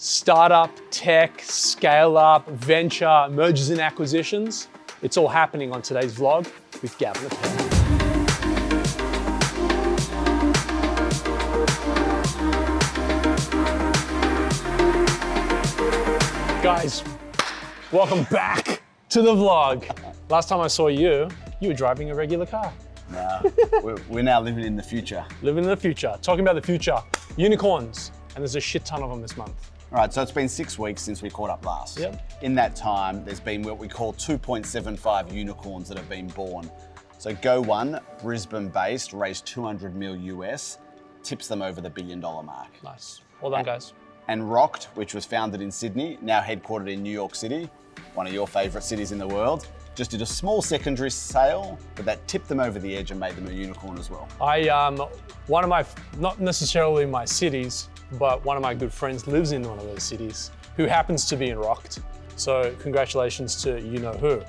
startup, tech, scale up, venture, mergers and acquisitions. It's all happening on today's vlog with Gavin. Guys, welcome back to the vlog. Last time I saw you, you were driving a regular car. No, we're now living in the future. Living in the future, talking about the future. Unicorns, and there's a shit ton of them this month. All right, so it's been 6 weeks since we caught up last. Yep. In that time, there's been what we call 2.75 unicorns that have been born. So Go1, Brisbane-based, raised 200 mil US, tips them over the $1 billion mark. Nice. Well done, guys. And Rocked, which was founded in Sydney, now headquartered in New York City, one of your favorite cities in the world, just did a small secondary sale, but that tipped them over the edge and made them a unicorn as well. One of my, not necessarily my cities, but one of my good friends lives in one of those cities who happens to be in Rocked. So congratulations to you know who.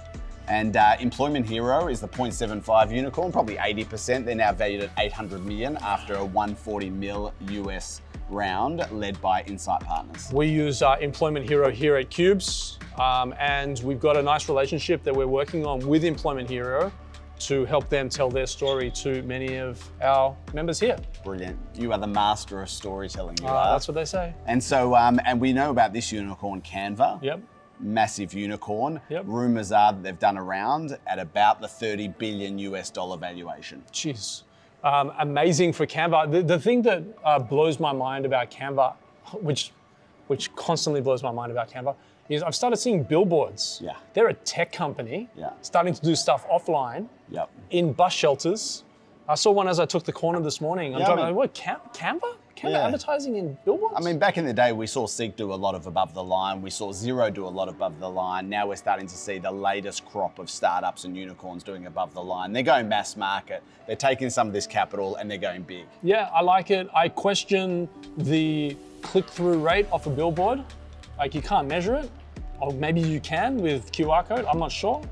And Employment Hero is the 0.75 unicorn, probably 80%. They're now valued at 800 million after a 140 mil US round led by Insight Partners. We use Employment Hero here at Cubes, and we've got a nice relationship that we're working on with Employment Hero to help them tell their story to many of our members here. Brilliant. You are the master of storytelling, you are. That's what they say. And so, and we know about this unicorn, Canva. Yep. Massive unicorn. Yep. Rumors are that they've done a round at about the $30 billion US valuation. Jeez. Amazing for Canva. The thing that blows my mind about Canva, which constantly blows my mind about Canva, is I've started seeing billboards. Yeah. They're a tech company, Yeah. starting to do stuff offline, Yep. in bus shelters. I saw one as I took the corner this morning. I'm Yeah, driving, I mean- what, Canva? Canva Yeah. advertising in billboards? I mean, back in the day, we saw Seek do a lot of above the line. We saw Xero do a lot of above the line. Now we're starting to see the latest crop of startups and unicorns doing above the line. They're going mass market. They're taking some of this capital and they're going big. Yeah, I like it. I question the click-through rate off a billboard. Like, you can't measure it. Or maybe you can with QR code, I'm not sure.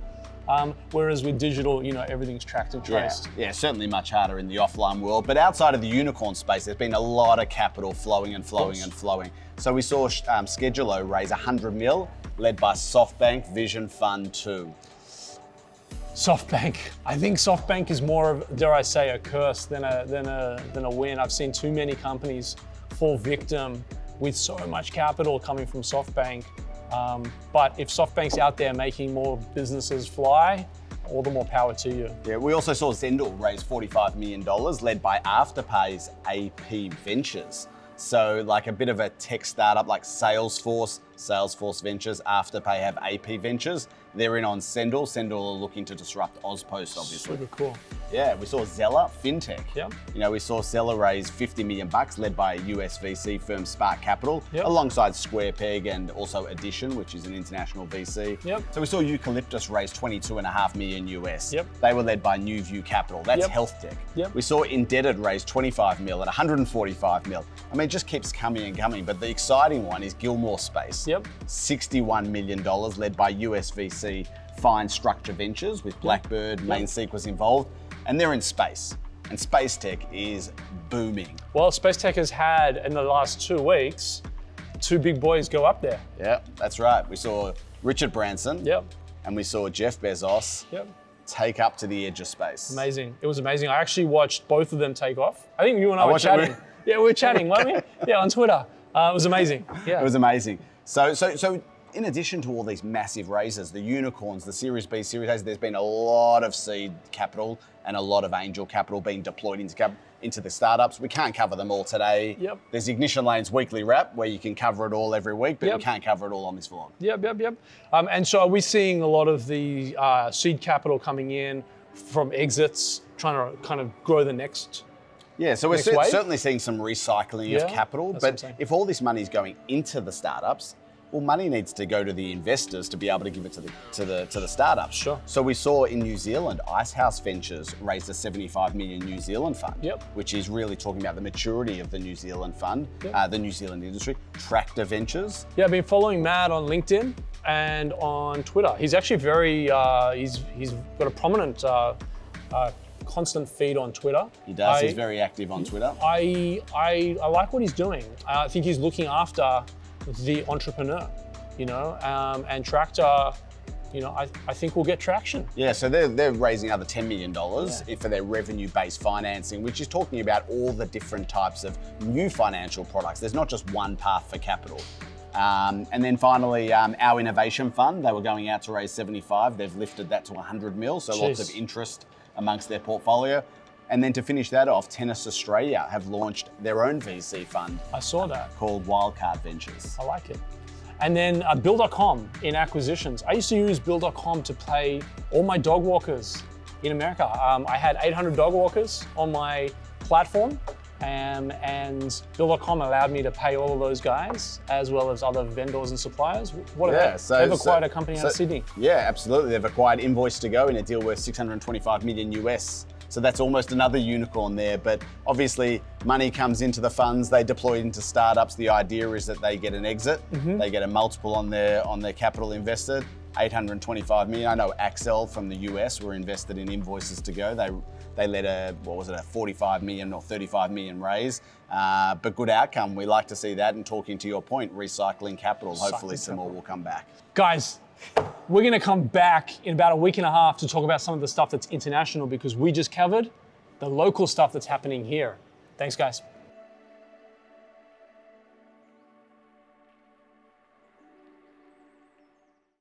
Whereas with digital, you know, everything's tracked and traced. Yeah, certainly much harder in the offline world. But outside of the unicorn space, there's been a lot of capital flowing and flowing and flowing. So we saw Schedulo raise 100 mil, led by SoftBank Vision Fund 2. SoftBank. I think SoftBank is more of, dare I say, a curse than a win. I've seen too many companies fall victim with so much capital coming from SoftBank. But if SoftBank's out there making more businesses fly, all the more power to you. Yeah, we also saw Zendal raise $45 million, led by Afterpay's AP Ventures. So like a bit of a tech startup like Salesforce Ventures, Afterpay have AP Ventures. They're in on Zendal. Zendal are looking to disrupt Ozpost, obviously. Super cool. Yeah, we saw Zeller, fintech. Yep. You know, we saw Zeller raise $50 million, led by US VC firm Spark Capital, Yep. alongside SquarePeg and also Addition, which is an international VC. Yep. So we saw Eucalyptus raise $22.5 million US. Yep. They were led by New View Capital. That's Yep. health tech. Yep. We saw Indebted raise 25 mil at 145 mil. I mean, it just keeps coming and coming. But the exciting one is Gilmore Space. Yep. $61 million, led by US VC Fine Structure Ventures with Blackbird, Mainseek was involved, and they're in space. And space tech is booming. Well, Space Tech has had, in the last 2 weeks, 2 big boys go up there. Yeah, that's right. We saw Richard Branson, Yep. and we saw Jeff Bezos Yep. take up to the edge of space. Amazing. It was amazing. I actually watched both of them take off. I think you and I were watched it chatting. with- Yeah, we were chatting, weren't we? Yeah, on Twitter. It was amazing. Yeah. It was amazing. So in addition to all these massive raises, the unicorns, the Series B, Series A, there's been a lot of seed capital and a lot of angel capital being deployed into the startups. We can't cover them all today. Yep. There's Ignition Lane's weekly wrap where you can cover it all every week, but Yep. we can't cover it all on this vlog. Yep. And so are we seeing a lot of the seed capital coming in from exits, trying to kind of grow the next? Yeah, so we're Next wave? certainly seeing some recycling Yeah, of capital, that's what I'm but saying. if all this money is going into the startups, well, money needs to go to the investors to be able to give it to the startups. Sure. So we saw in New Zealand, Icehouse Ventures raised a 75 million New Zealand fund, Yep. which is really talking about the maturity of the New Zealand fund, Yep. the New Zealand industry. Tractor Ventures. Yeah, I've been following Matt on LinkedIn and on Twitter. He's actually very, he's got a prominent constant feed on Twitter. He does. He's very active on Twitter. I like what he's doing. I think he's looking after the entrepreneur, and Tractor, I think we'll get traction. Yeah, so they're raising another $10 million for their revenue-based financing, which is talking about all the different types of new financial products. There's not just one path for capital. And then finally, our innovation fund, they were going out to raise 75. They've lifted that to 100 mil, so lots of interest amongst their portfolio. And then to finish that off, Tennis Australia have launched their own VC fund. I saw that. Called Wildcard Ventures. I like it. And then Bill.com in acquisitions. I used to use Bill.com to pay all my dog walkers in America. I had 800 dog walkers on my platform, and Bill.com allowed me to pay all of those guys, as well as other vendors and suppliers. What are they? They've acquired a company out of Sydney. Yeah, absolutely. They've acquired Invoice.Co in a deal worth $625 million US. So that's almost another unicorn there. But obviously, money comes into the funds, they deploy it into startups. The idea is that they get an exit, they get a multiple on their capital invested. 825 million. I know Axel from the US were invested in Invoices.Co. They led a 45 million or 35 million raise, but good outcome. We like to see that. And talking to your point, recycling capital. Hopefully some more will come back. Guys, we're going to come back in about a week and a half to talk about some of the stuff that's international, because we just covered the local stuff that's happening here. Thanks, guys.